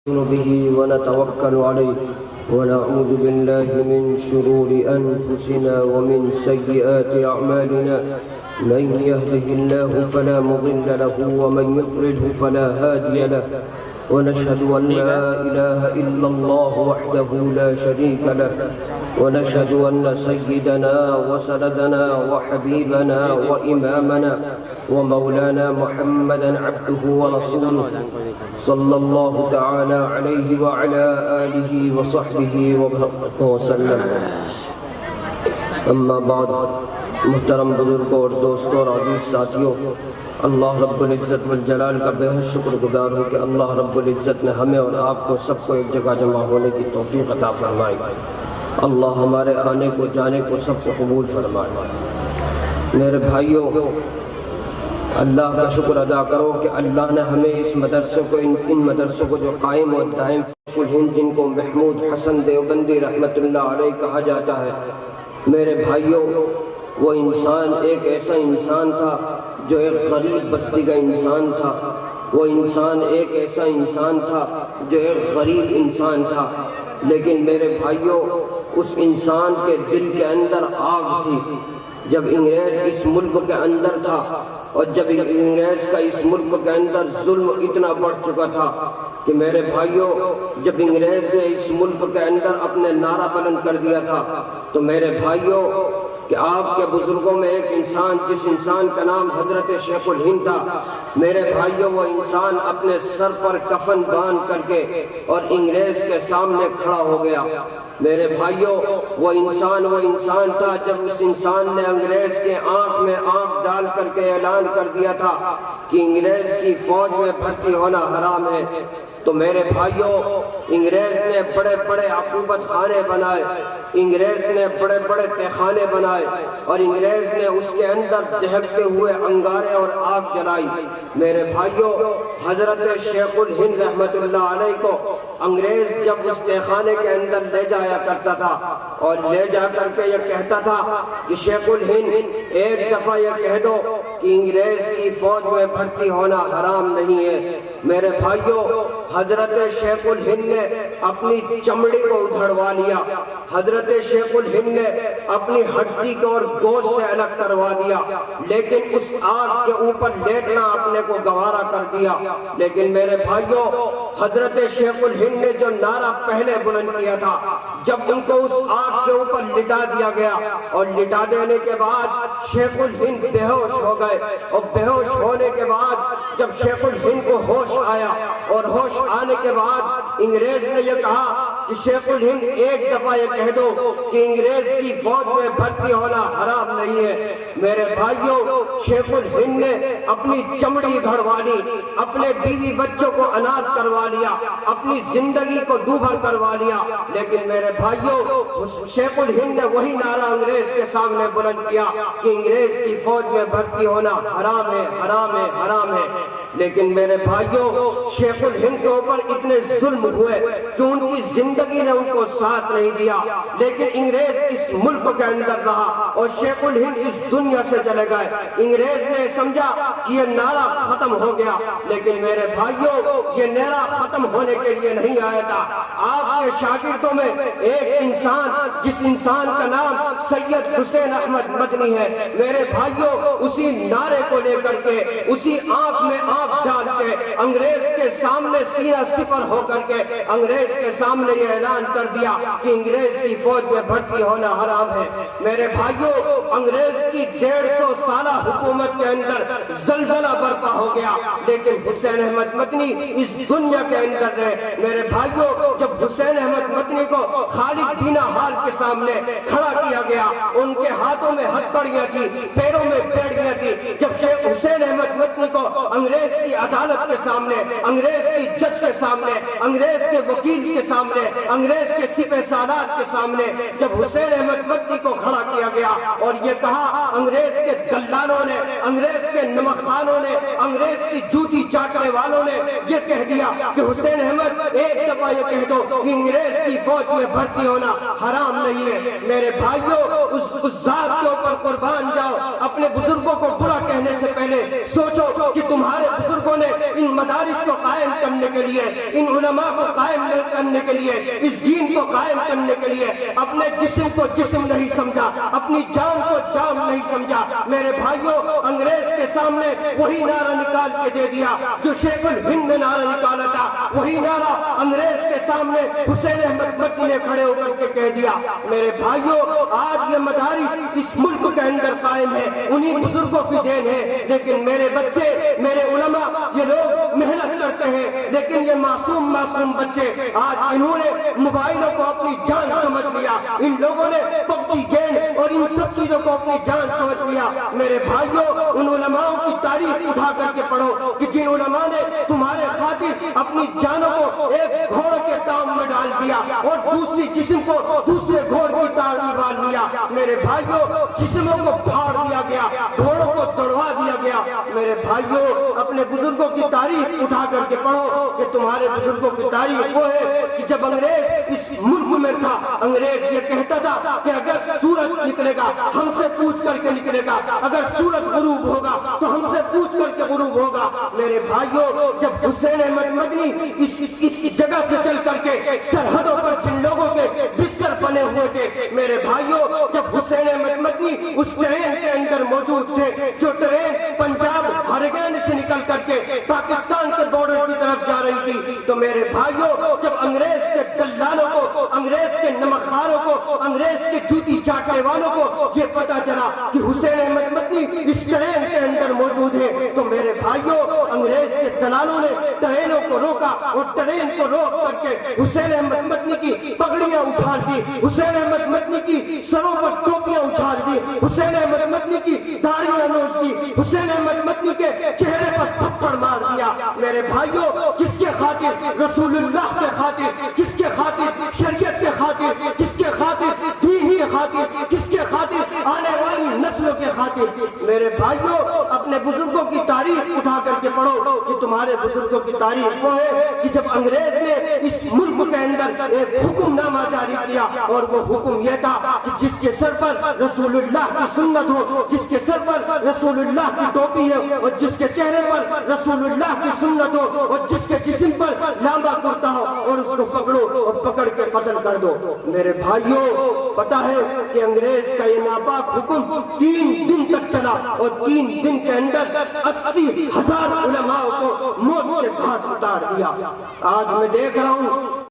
به ونتوكل عليه ونعوذ بالله من شرور أنفسنا ومن سيئات أعمالنا من يهده الله فلا مضل له ومن يضلله فلا هادي له ونشهد أن لا إله إلا الله وحده لا شريك له ونشهد أن سيدنا وسندنا وحبيبنا وإمامنا ومولانا محمدا عبده ورسوله صلى الله تعالى عليه وعلى آله وصحبه وسلم. اما بعد، محترم بزرگوں اور دوستوں اور عزیز ساتھیوں، اللہ رب العزت والجلال کا بے حد شکر گزار ہوں کہ اللہ رب العزت نے ہمیں اور آپ کو سب کو ایک جگہ جمع ہونے کی توفیق عطا فرمائی. اللہ ہمارے آنے کو جانے کو سب کو قبول فرمائے. میرے بھائیوں، اللہ کا شکر ادا کرو کہ اللہ نے ہمیں اس مدرسے کو ان مدرسوں کو جو قائم و دائم الہند، جن کو محمود حسن دیوبندی رحمۃ اللہ علیہ کہا جاتا ہے، میرے بھائیوں، وہ انسان ایک ایسا انسان تھا جو ایک غریب بستی کا انسان تھا. وہ انسان ایک ایسا انسان تھا جو ایک غریب انسان تھا، لیکن میرے بھائیوں، اس انسان کے دل کے اندر آگ تھی. جب انگریز اس ملک کے اندر تھا اور جب انگریز کا اس ملک کے اندر ظلم اتنا بڑھ چکا تھا کہ میرے بھائیوں، جب انگریز نے اس ملک کے اندر اپنے نعرہ بلند کر دیا تھا تو میرے بھائیوں کہ آپ کے بزرگوں میں ایک انسان، جس انسان کا نام حضرت شیخ الہند تھا، میرے بھائیوں، وہ انسان اپنے سر پر کفن باندھ کر کے اور انگریز کے سامنے کھڑا ہو گیا. میرے بھائیوں، وہ انسان تھا جب اس انسان نے انگریز کے آنکھ میں آنکھ ڈال کر کے اعلان کر دیا تھا کہ انگریز کی فوج میں بھرتی ہونا حرام ہے. تو میرے بھائیوں، انگریز نے بڑے بڑے عقوبت خانے بنائے، انگریز نے بڑے بڑے تہخانے بنائے اور انگریز نے اس کے اندر دہکتے ہوئے انگارے اور آگ جلائی. میرے بھائیوں، حضرت شیخ الہند رحمت اللہ علیہ کو انگریز جب اس تہخانے کے اندر لے جایا کرتا تھا اور لے جا کر کے یہ کہتا تھا کہ شیخ الہند، ایک دفعہ یہ کہہ دو کہ انگریز کی فوج میں بھرتی ہونا حرام نہیں ہے. میرے بھائیوں، حضرت شیخ الہند نے اپنی چمڑی کو ادھڑوا لیا، حضرت شیخ الہند نے اپنی ہڈی کو اور گوشت سے الگ کروا دیا، لیکن اس آگ کے اوپر لیٹنا اپنے کو گوارا کر دیا. لیکن میرے بھائیوں، حضرت شیخ الہند نے جو نعرہ پہلے بلند کیا تھا، جب ان کو اس آگ کے اوپر لٹا دیا گیا اور لٹا دینے کے بعد شیخ الہند بے ہوش ہو گئے، اور بے ہوش ہونے کے بعد جب شیخ الہند کو ہوش آیا اور ہوش آنے کے بعد انگریز نے یہ کہا کہ شیخ الہند، ایک دفعہ یہ کہہ دو کہ انگریز کی فوج میں بھرتی ہونا حرام نہیں ہے. میرے بھائیوں، شیخ الہند نے اپنی چمڑی گھڑوا لی، اپنے بیوی بچوں کو اناج کروا لیا، اپنی زندگی کو دوبھر کروا لیا. لیکن میرے بھائیوں، شیخ الہند نے وہی نعرہ انگریز کے سامنے بلند کیا کہ انگریز کی فوج میں بھرتی ہونا حرام ہے، حرام ہے، حرام ہے. لیکن میرے بھائیوں، شیخ الہند کے اوپر اتنے ظلم ہوئے کہ ان کی زندگی نے ان کو ساتھ نہیں دیا، لیکن انگریز اس ملک کے اندر رہا اور شیخ الہند اس دنیا سے چلے گئے. انگریز نے سمجھا کہ یہ نعرہ ختم ہو گیا، لیکن میرے بھائیوں، یہ نعرہ ختم ہونے کے لیے نہیں آیا تھا. آپ کے شاگردوں میں ایک انسان، جس انسان کا نام سید حسین احمد مدنی ہے، میرے بھائیوں، اسی نعرے کو لے کر کے، اسی آنکھ میں آنکھ ڈال کے انگریز کے سامنے سینہ سپر ہو کر کے انگریز کے سامنے یہ اعلان کر دیا کہ انگریز کی فوج میں بھرتی ہونا حرام ہے. میرے بھائیوں، انگریز کی 150 سالہ حکومت کے اندر زلزلہ برپا ہو گیا، لیکن حسین احمد مدنی اس دنیا کے اندر رہے. میرے بھائیوں، جب حسین احمد مدنی کو خالد دینا حال کے سامنے کھڑا کیا گیا، ان کے ہاتھوں میں ہتھکڑیاں تھی، پیروں میں بیڑیاں تھی. جب شیخ حسین احمد مدنی کو انگریز کی عدالت کے سامنے، انگریز کی جج کے سامنے، انگریز کے وکیل کے سامنے، انگریز کے سپہ سالار کے سامنے جب حسین احمد مدنی کو کھڑا کیا گیا اور یہ کہا، انگریز کے دلالوں نے، انگریز کے نمک خانوں نے، انگریز کی جوتی چاٹنے والوں نے یہ کہہ دیا کہ حسین احمد، ایک دفعہ یہ کہہ دو کہ انگریز کی فوج میں بھرتی ہونا حرام نہیں ہے. میرے بھائیوں، اس ذات کے اوپر قربان جاؤ. اپنے بزرگوں کو برا کہنے سے پہلے سوچو کہ تمہارے بزرگوں بزرگوں نے ان مدارس کو قائم کرنے کے لیے، ان علماء کو قائم کرنے کے لیے، اس دین کو قائم کرنے کے لیے اپنے جسم کو جسم نہیں سمجھا، اپنی جان کو جان نہیں سمجھا۔ میرے بھائیوں، انگریز کے سامنے وہی نعرہ نکال کے دے دیا جو شیخ الہند نے نعرہ نکالا تھا، وہی نعرہ انگریز کے سامنے حسین احمد مکی نے کھڑے ہو کر کے کہہ دیا۔ میرے بھائیوں، آج یہ مدارس اس ملک کے اندر قائم ہے، انہی بزرگوں کی دین ہے، لیکن میرے بچے، میرے علماء، یہ لوگ محنت کرتے ہیں، لیکن یہ معصوم بچے آج انہوں نے موبائلوں کو اپنی جان سمجھ لیا، ان لوگوں نے پبجی گیم اور ان سب چیزوں کو اپنی جان سمجھ لیا۔ میرے بھائیوں، ان علماء کی تاریخ اٹھا کر کے پڑھو کہ جن علماء نے تمہارے خاطر اپنی جانوں کو ایک گھوڑ کے تام میں ڈال دیا اور دوسری جسم کو دوسرے گھوڑ کی تار میں ڈال دیا۔ میرے بھائیوں، جسموں کو پھاڑ دیا گیا، گھوڑوں کو دوڑوا دیا گیا۔ میرے بھائیوں، اپنے بزرگوں کی تاریخ اٹھا کر کے پڑھو کہ تمہارے بزرگوں کی تاریخ وہ ہے کہ جب انگریز اس ملک میں تھا، انگریز یہ کہتا تھا کہ اگر سورج نکلے گا ہم سے پوچھ کر کے نکلے گا، اگر سورج غروب ہوگا تو ہم سے پوچھ کر کے غروب ہوگا۔ میرے بھائیوں، جب حسین احمد مدنی اس جگہ سے چل کر کے سرحدوں پر جن لوگوں کے بستر بنے ہوئے تھے، میرے بھائیوں، جب حسین احمد مدنی اس ٹرین کے اندر موجود تھے، جو ٹرین پنجاب ہرگین سے نکل کر کے پاکستان کے بارڈر کی طرف جا رہی تھی، تو میرے بھائیوں، جب انگریز کے دلالوں کو، انگریز کے نمکخواروں کو، انگریز کے جوتی چاٹنے والوں کو یہ پتا چلا کہ حسین احمد مدنی اس ٹرین کے اندر موجود ہے، تو میرے بھائیوں، انگریز کے دلالوں نے ٹرینوں کو روکا اور ٹرین کو روک کر کے حسین احمد مدنی کی پگڑیاں اچھال دی، حسین احمد مدنی کی سروں پر ٹوپیاں اچھال دی، حسین احمد مدنی کی داڑھیاں نوچ دی، حسین احمد مدنی کے چہرے پر تھپڑ مار دیا۔ میرے بھائیوں، جس کے خاطر رسول اللہ کے خاطر، جس کے خاطر شریعت کے خاطر، جس کے خاطر دین کی خاطر، جس کے خاطر آنے والی نسلوں کے خاطر، میرے بھائیوں، اپنے بزرگوں کی تاریخ اٹھا کر کے پڑھو کہ تمہارے بزرگوں کی تاریخ وہ ہے کہ جب انگریز نے اس ملک کے اندر ایک حکم نامہ جاری کیا، اور وہ حکم یہ تھا کہ جس کے سر پر رسول اللہ کی سنت ہو، جس کے سر پر رسول اللہ کی ٹوپی ہے، اور جس کے چہرے پر رسول اللہ کی سنت ہو، اور جس کے جسم پر لامبا کرتا ہو، اور اس کو پکڑو اور پکڑ کے قتل کر دو۔ میرے بھائیوں، پتا ہے کہ انگریز کا یہ ناپاک حکم 3 دن تک چلا، اور 3 دن کے اندر 80,000 علماء کو موت کے گھاٹ اتار دیا۔ آج میں دیکھ رہا ہوں